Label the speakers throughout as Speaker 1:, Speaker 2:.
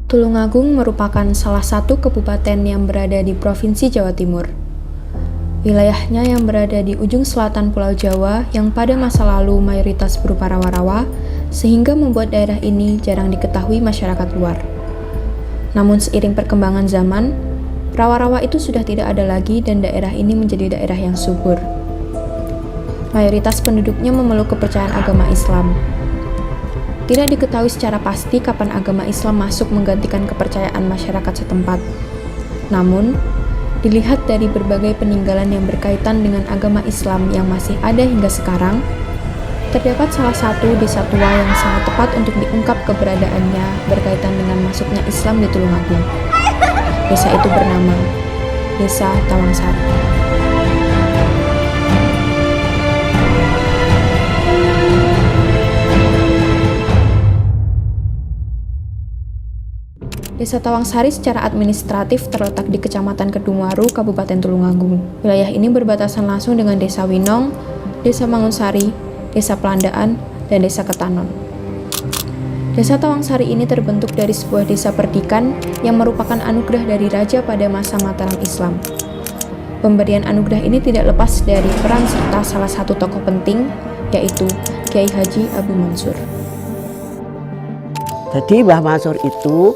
Speaker 1: Tulungagung merupakan salah satu kabupaten yang berada di Provinsi Jawa Timur. Wilayahnya yang berada di ujung selatan Pulau Jawa yang pada masa lalu mayoritas berupa rawa-rawa, sehingga membuat daerah ini jarang diketahui masyarakat luar. Namun seiring perkembangan zaman, rawa-rawa itu sudah tidak ada lagi dan daerah ini menjadi daerah yang subur. Mayoritas penduduknya memeluk kepercayaan agama Islam. Tidak diketahui secara pasti kapan agama Islam masuk menggantikan kepercayaan masyarakat setempat. Namun, dilihat dari berbagai peninggalan yang berkaitan dengan agama Islam yang masih ada hingga sekarang, terdapat salah satu desa tua yang sangat tepat untuk diungkap keberadaannya berkaitan dengan masuknya Islam di Tulungagung. Desa itu bernama Desa Tawangsari. Desa Tawangsari secara administratif terletak di Kecamatan Kedungwaru, Kabupaten Tulungagung. Wilayah ini berbatasan langsung dengan Desa Winong, Desa Mangunsari, Desa Pelandaan, dan Desa Ketanon. Desa Tawangsari ini terbentuk dari sebuah desa perdikan yang merupakan anugerah dari Raja pada masa Mataram Islam. Pemberian anugerah ini tidak lepas dari peran serta salah satu tokoh penting, yaitu Kiai Haji Abu Mansur.
Speaker 2: Jadi Mbah Mansur itu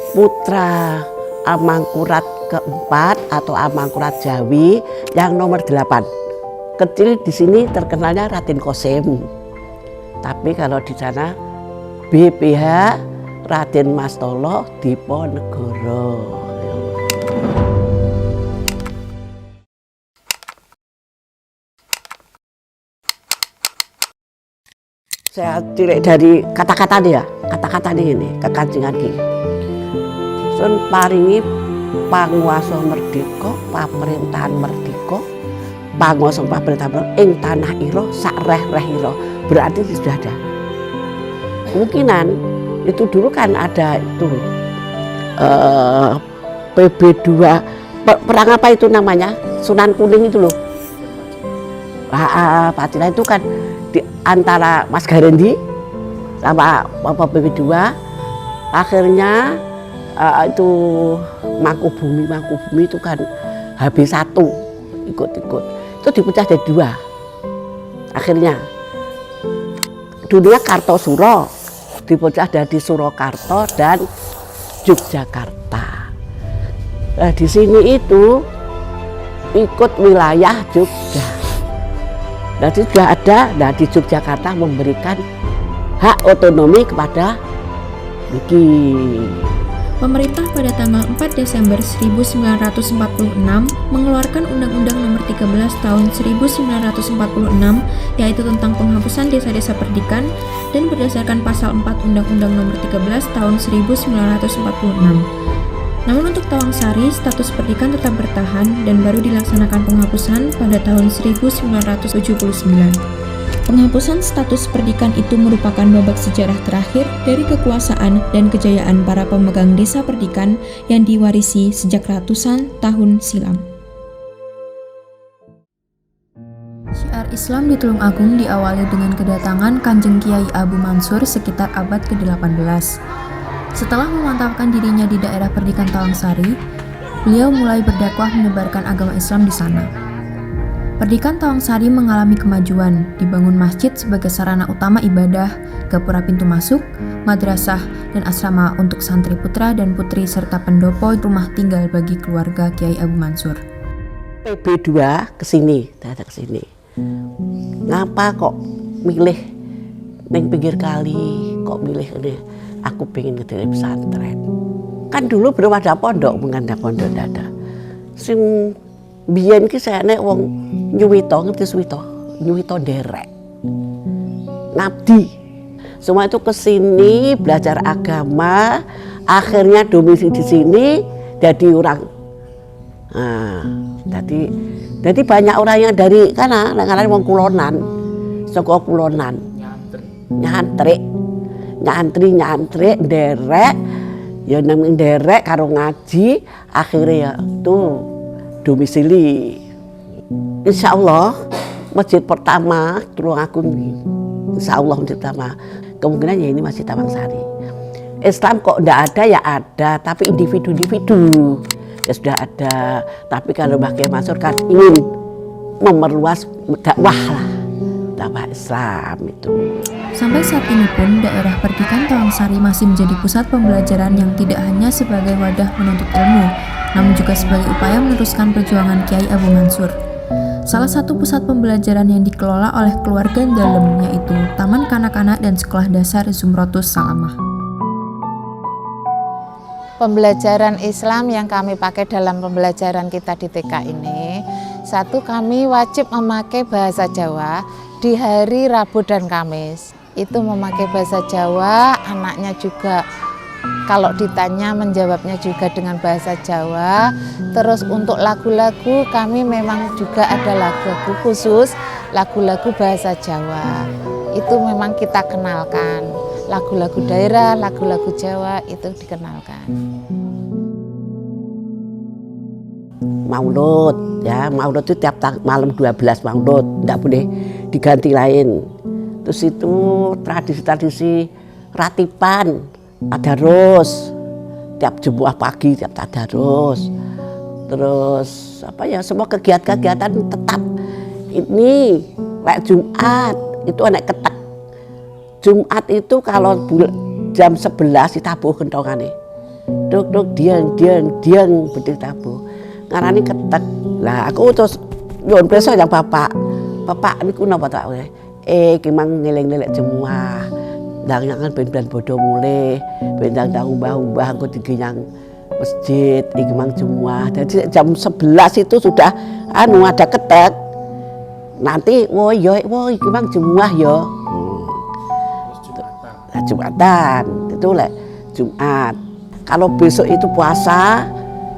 Speaker 2: putra Amangkurat keempat atau Amangkurat Jawi yang nomor 8. Kecil di sini terkenalnya Raden Kosim. Tapi kalau di sana BPH Raden Mastolo Diponegoro. Saya cilik dari kata-kata dia, kata-kata ini kekancingan ki. Sun paringi panguwasa merdeka, pamerintahan merdeka, panguwasa pamerintahan merdeka ing tanah ira sak reh-reh ira. Berarti sudah ada. Kemungkinan itu dulu kan ada itu PB2 perang apa itu namanya? Sunan Kuning itu loh. Pacilan itu kan di antara Mas Garendi sama PB2 akhirnya itu Mangkubumi itu kan habis satu ikut-ikut itu dipecah jadi 2 akhirnya dunia Kartosuro dipecah dari Surakarta dan Yogyakarta. Nah, di sini itu ikut wilayah Jogja. Jadi sudah ada, nah di Yogyakarta memberikan hak otonomi kepada Niki.
Speaker 1: Pemerintah pada tanggal 4 Desember 1946 mengeluarkan Undang-Undang Nomor 13 Tahun 1946 yaitu tentang penghapusan desa-desa perdikan dan berdasarkan Pasal 4 Undang-Undang Nomor 13 Tahun 1946. Namun untuk Tawangsari, status perdikan tetap bertahan dan baru dilaksanakan penghapusan pada tahun 1979. Penghapusan status perdikan itu merupakan babak sejarah terakhir dari kekuasaan dan kejayaan para pemegang desa perdikan yang diwarisi sejak ratusan tahun silam. Syiar Islam di Tulungagung diawali dengan kedatangan Kanjeng Kiai Abu Mansur sekitar abad ke-18. Setelah memantapkan dirinya di daerah perdikan Tawangsari, beliau mulai berdakwah menyebarkan agama Islam di sana. Perdikan Tawangsari mengalami kemajuan, dibangun masjid sebagai sarana utama ibadah, gapura pintu masuk, madrasah, dan asrama untuk santri putra dan putri serta pendopo rumah tinggal bagi keluarga Kiai Abu Mansur.
Speaker 2: PB2 kesini, datang kesini. Ngapa kok milih neng pinggir kali, kok milih ini? Aku pengen ngediri pesantren. Kan dulu belum ada pondok, menganda pondok ada. Sing biyen ki saya nek wong nyuwito, ngerti suwito? Nyuwito derek. Ngabdi. Semua itu kesini belajar agama, akhirnya domisili di sini jadi orang. Nah, jadi banyak orang yang dari kana wong kulonan, saka kulonan. Nyantri derek ya nang derek karo ngaji akhirnya ya tuh domisili. Insya Allah masjid pertama Tulungagung, insya Allah masjid pertama kemungkinan ya ini masjid Tawangsari. Islam kok ndak ada ya ada, tapi individu-individu ya sudah ada. Tapi kalau Mbah Kiai Mansur kan ingin memerluas dakwah lah, dakwah Islam itu.
Speaker 1: Sampai saat ini pun, daerah Perdikan Tawangsari masih menjadi pusat pembelajaran yang tidak hanya sebagai wadah menuntut ilmu, namun juga sebagai upaya meneruskan perjuangan Kiai Abu Mansur. Salah satu pusat pembelajaran yang dikelola oleh keluarga Dalem yaitu Taman Kanak-kanak dan Sekolah Dasar Zumrotus Salamah.
Speaker 3: Pembelajaran Islam yang kami pakai dalam pembelajaran kita di TK ini, satu, kami wajib memakai bahasa Jawa di hari Rabu dan Kamis. Itu memakai bahasa Jawa, anaknya juga kalau ditanya menjawabnya juga dengan bahasa Jawa. Terus untuk lagu-lagu kami memang juga ada lagu-lagu khusus, lagu-lagu bahasa Jawa. Itu memang kita kenalkan. Lagu-lagu daerah, lagu-lagu Jawa itu dikenalkan.
Speaker 2: Maulud ya, maulud itu tiap malam 12 maulud, enggak boleh diganti lain. Terus itu tradisi-tradisi ratiban, tadarus tiap Jumat pagi, tiap tadarus. Terus apa ya, semua kegiatan-kegiatan tetap. Ini kayak Jumat itu anak ketek. Jumat itu kalau jam 11 ditabuh kentongane. Duk diang betul tabuh. Ngarani ketek. Lah aku terus nyuwun pirsa yang bapak niku napa tak iki mang ngeling-eling semua. Ndang-ndangan ben bodho mulih, ben ndang umbah-umbah engko digenyang masjid iki mang semua. Jadi jam 11 itu sudah ada ketek. Nanti iki mang Jumat ya. Jumatan itu lek Jumat. Kalau besok itu puasa,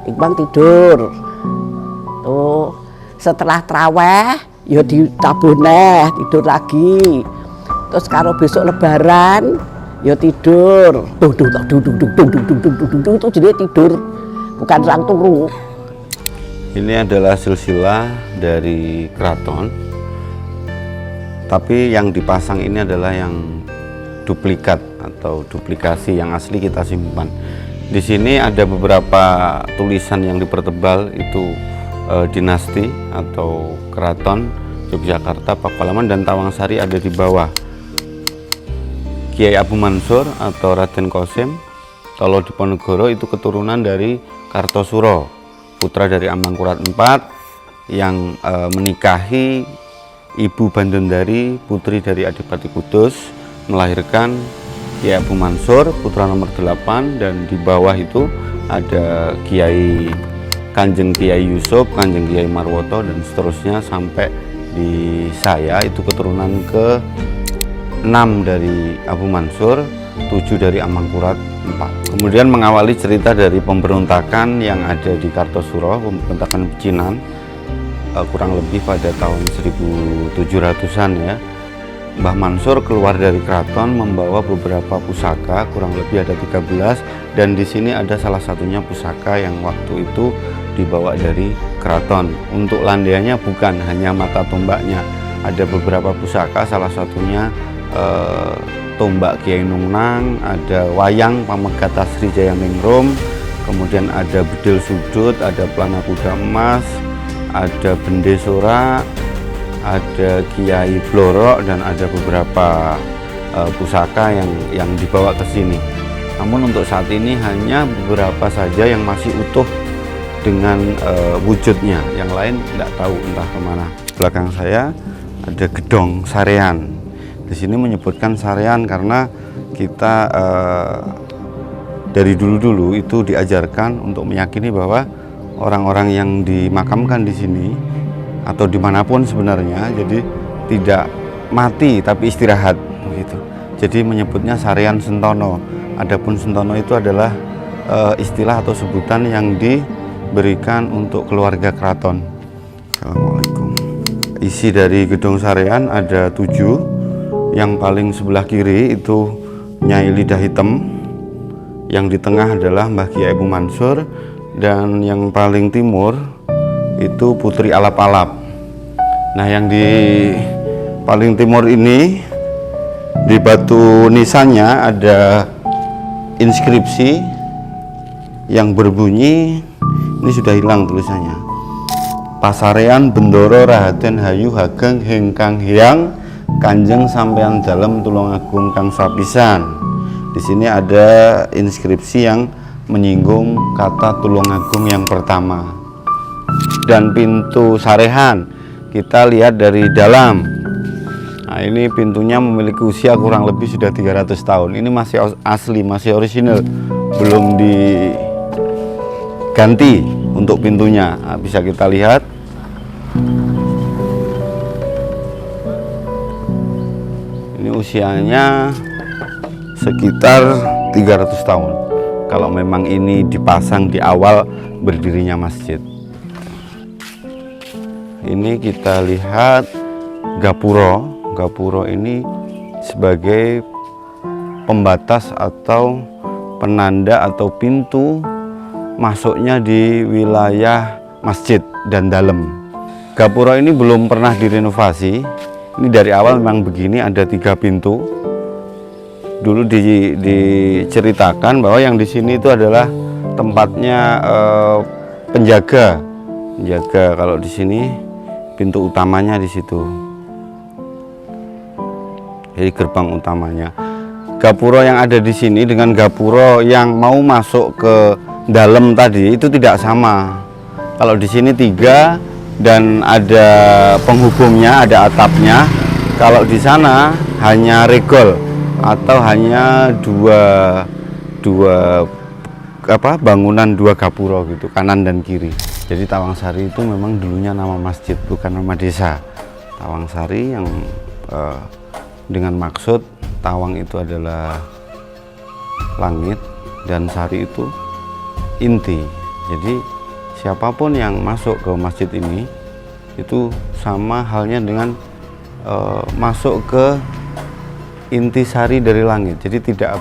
Speaker 2: Iqbal tidur. Tuh, setelah traweh ya ditabuh neh, tidur lagi. Terus kalau besok lebaran ya tidur. Dung itu jadi tidur, bukan sang turu.
Speaker 4: Ini adalah silsilah dari keraton. Tapi yang dipasang ini adalah yang duplikat atau duplikasi, yang asli kita simpan. Di sini ada beberapa tulisan yang dipertebal, itu dinasti atau keraton Yogyakarta, Pakualaman dan Tawangsari ada di bawah. Kiai Abu Mansur atau Raden Qasim Tolo Diponegoro itu keturunan dari Kartosuro, putra dari Amangkurat IV yang menikahi Ibu Bandondari, putri dari Adipati Kudus, melahirkan Kiai Abu Mansur, putra nomor 8, dan di bawah itu ada Kiai Kanjeng Kiai Yusuf, Kanjeng Kiai Marwoto, dan seterusnya sampai di saya itu keturunan ke-6 dari Abu Mansur, 7 dari Amangkurat IV. Kemudian mengawali cerita dari pemberontakan yang ada di Kartosuro, pemberontakan pecinan, kurang lebih pada tahun 1700-an ya. Mbah Mansur keluar dari keraton membawa beberapa pusaka, kurang lebih ada 13, dan di sini ada salah satunya pusaka yang waktu itu dibawa dari keraton. Untuk landainya bukan hanya mata tombaknya, ada beberapa pusaka, salah satunya tombak Kiai Nungnang, ada wayang Pamegata Srijaya Ningrum, kemudian ada bedil sudut, ada pelana kuda emas, ada bende sora, ada Kiai Blorok, dan ada beberapa pusaka yang dibawa ke sini. Namun untuk saat ini hanya beberapa saja yang masih utuh dengan wujudnya, yang lain tidak tahu entah kemana. Belakang saya ada gedong sarean. Di sini menyebutkan sarean karena kita dari dulu-dulu itu diajarkan untuk meyakini bahwa orang-orang yang dimakamkan di sini atau dimanapun sebenarnya, jadi tidak mati tapi istirahat begitu. Jadi menyebutnya sarean sentono. Adapun sentono itu adalah istilah atau sebutan yang diberikan untuk keluarga keraton. Assalamualaikum. Isi dari gedung sarean ada 7. Yang paling sebelah kiri itu Nyai Lidah Hitam, yang di tengah adalah Mbah Kiai Abu Mansur, dan yang paling timur itu Putri Alap-Alap. Nah, yang di paling timur ini di batu nisannya ada inskripsi yang berbunyi, ini sudah hilang tulisannya, Pasarean Bendoro Rahaden Hayu Hageng Hengkang Hyang Kanjeng Sampean Dalem Tulungagung Kang Sapisan. Di sini ada inskripsi yang menyinggung kata Tulungagung yang pertama. Dan pintu sarehan kita lihat dari dalam. Nah, ini pintunya memiliki usia kurang lebih sudah 300 tahun. Ini masih asli, masih orisinal, belum diganti untuk pintunya. Nah, bisa kita lihat. Ini usianya sekitar 300 tahun. Kalau memang ini dipasang di awal berdirinya masjid. Ini kita lihat gapuro. Gapuro ini sebagai pembatas atau penanda atau pintu masuknya di wilayah masjid dan dalam. Gapuro ini belum pernah direnovasi. Ini dari awal memang begini, ada 3 pintu. Dulu diceritakan bahwa yang di sini itu adalah tempatnya penjaga. Kalau di sini pintu utamanya di situ. Jadi gerbang utamanya. Gapuro yang ada di sini dengan gapuro yang mau masuk ke dalam tadi itu tidak sama. Kalau di sini 3 dan ada penghubungnya, ada atapnya. Kalau di sana hanya regol atau hanya dua bangunan 2 gapuro gitu, kanan dan kiri. Jadi Tawangsari itu memang dulunya nama masjid, bukan nama desa. Tawangsari yang dengan maksud Tawang itu adalah langit dan Sari itu inti. Jadi siapapun yang masuk ke masjid ini itu sama halnya dengan masuk ke inti sari dari langit. Jadi tidak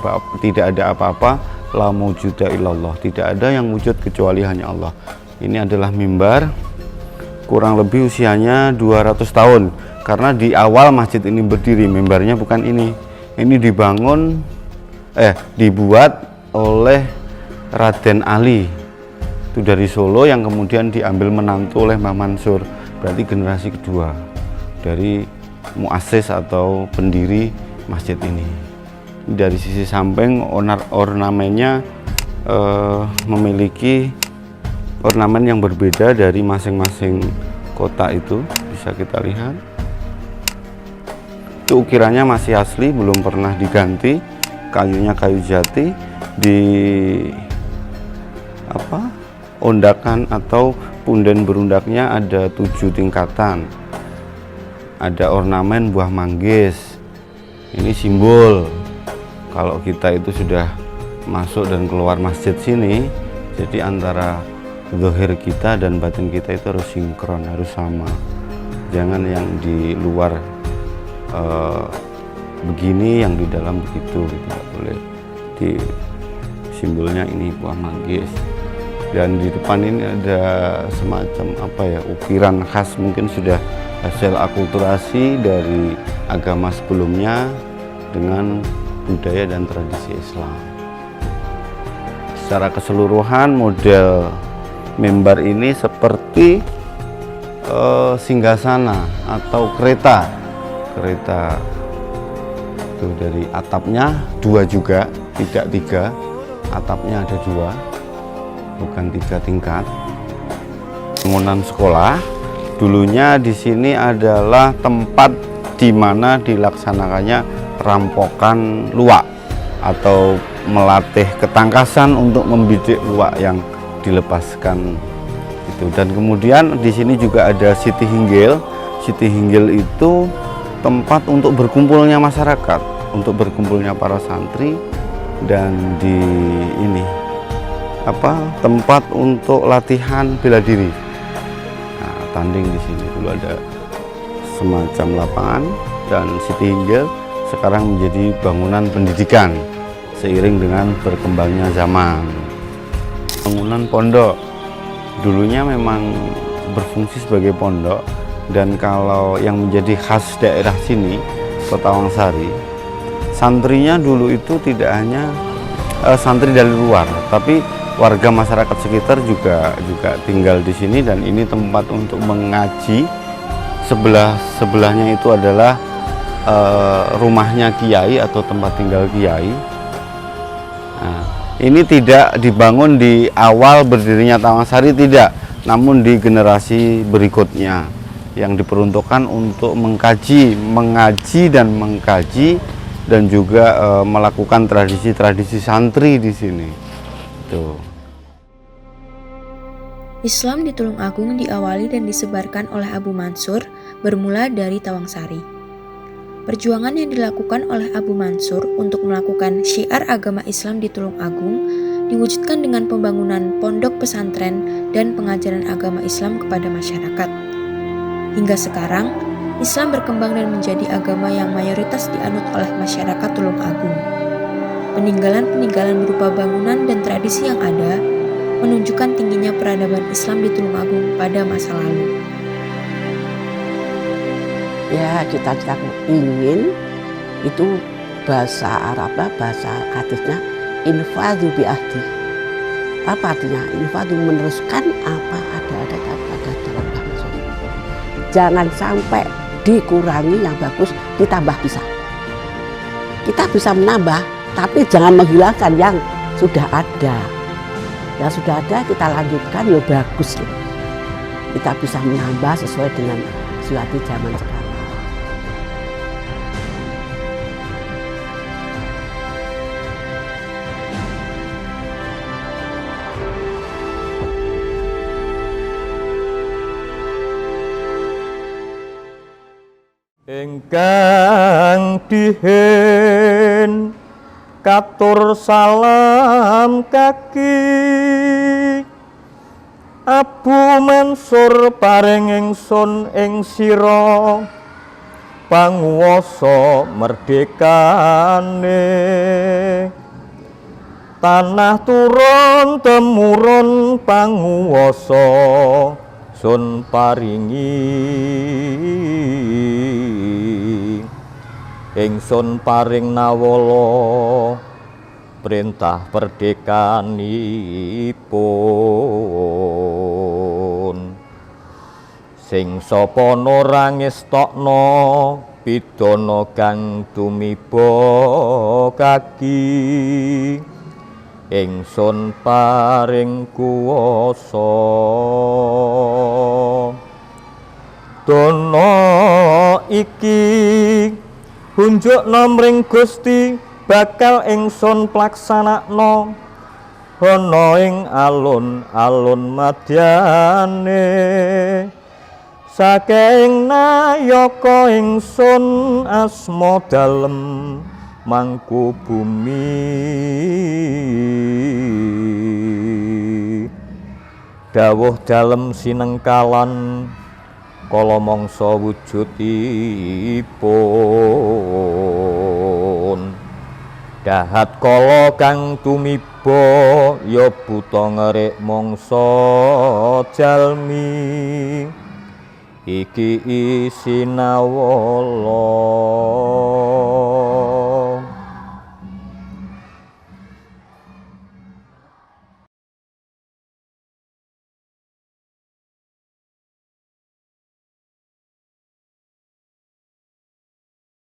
Speaker 4: ada apa-apa, la maujuda illallah, tidak ada yang wujud kecuali hanya Allah. Ini adalah mimbar, kurang lebih usianya 200 tahun. Karena di awal masjid ini berdiri, mimbarnya bukan ini. Ini dibuat oleh Raden Ali. Itu dari Solo yang kemudian diambil menantu oleh Mbah Mansur. Berarti generasi kedua dari muassis atau pendiri masjid ini. Dari sisi samping ornamennya memiliki ornamen yang berbeda dari masing-masing kota itu, bisa kita lihat. Itu ukirannya masih asli, belum pernah diganti. Kayunya kayu jati, di ondakan atau punden berundaknya ada 7 tingkatan. Ada ornamen buah manggis. Ini simbol kalau kita itu sudah masuk dan keluar masjid sini, jadi antara zahir kita dan batin kita itu harus sinkron, harus sama. Jangan yang di luar begini, yang di dalam begitu, tidak boleh. Di simbolnya ini buah manggis. Dan di depan ini ada semacam ukiran khas, mungkin sudah hasil akulturasi dari agama sebelumnya dengan budaya dan tradisi Islam. Secara keseluruhan model mimbar ini seperti singgasana atau kereta itu. Dari atapnya 2 juga, tidak 3, atapnya ada 2, bukan 3 tingkat. Bangunan sekolah dulunya di sini adalah tempat di mana dilaksanakannya rampokan luwak atau melatih ketangkasan untuk membidik luwak yang dilepaskan itu. Dan kemudian di sini juga ada Siti Hinggil. Siti Hinggil itu tempat untuk berkumpulnya masyarakat, untuk berkumpulnya para santri, dan di ini tempat untuk latihan bela diri. Nah, tanding di sini dulu ada semacam lapangan, dan Siti Hinggil sekarang menjadi bangunan pendidikan seiring dengan berkembangnya zaman. Bangunan pondok dulunya memang berfungsi sebagai pondok. Dan kalau yang menjadi khas daerah sini, Kota Tawangsari, santrinya dulu itu tidak hanya santri dari luar, tapi warga masyarakat sekitar juga tinggal di sini, dan ini tempat untuk mengaji. Sebelahnya itu adalah rumahnya kiai atau tempat tinggal kiai. Nah, ini tidak dibangun di awal berdirinya Tawangsari, tidak, namun di generasi berikutnya yang diperuntukkan untuk mengaji dan juga melakukan tradisi-tradisi santri di sini. Tuh.
Speaker 1: Islam di Tulungagung diawali dan disebarkan oleh Abu Mansur bermula dari Tawangsari. Perjuangan yang dilakukan oleh Abu Mansur untuk melakukan syiar agama Islam di Tulungagung diwujudkan dengan pembangunan pondok pesantren dan pengajaran agama Islam kepada masyarakat. Hingga sekarang, Islam berkembang dan menjadi agama yang mayoritas dianut oleh masyarakat Tulungagung. Peninggalan-peninggalan berupa bangunan dan tradisi yang ada menunjukkan tingginya peradaban Islam di Tulungagung pada masa lalu.
Speaker 2: Ya, cita-citaku ingin itu bahasa Arabnya, bahasa hadisnya infadhu bi ahdi. Apa artinya? Infadhu meneruskan apa ada dalam bangsa. Jangan sampai dikurangi, yang bagus ditambah bisa. Kita bisa menambah, tapi jangan menghilangkan yang sudah ada. Yang sudah ada kita lanjutkan, ya bagus. Kita bisa menambah sesuai dengan situasi zaman sekarang.
Speaker 5: Ingkang dihen katur salam kaki Abu Mansur paring ingsun ing sira panguwasa merdekane tanah turun temurun panguwasa sun paringi ingsun paring nawala perintah perdekanipun sing sapa ora ngestokno pidana kang tumiba kaki ingsun paring kuwasa dono iki unjukna mring Gusti bakal ingsun plaksanakno ana ing alun-alun madyane saking nayaka ingsun asma dalem mangku bumi dawuh dalem sinengkalan kala mangsa wujudipun dahat kala kang tumiba ya buta ngerik mangsa jalmi iki sinawala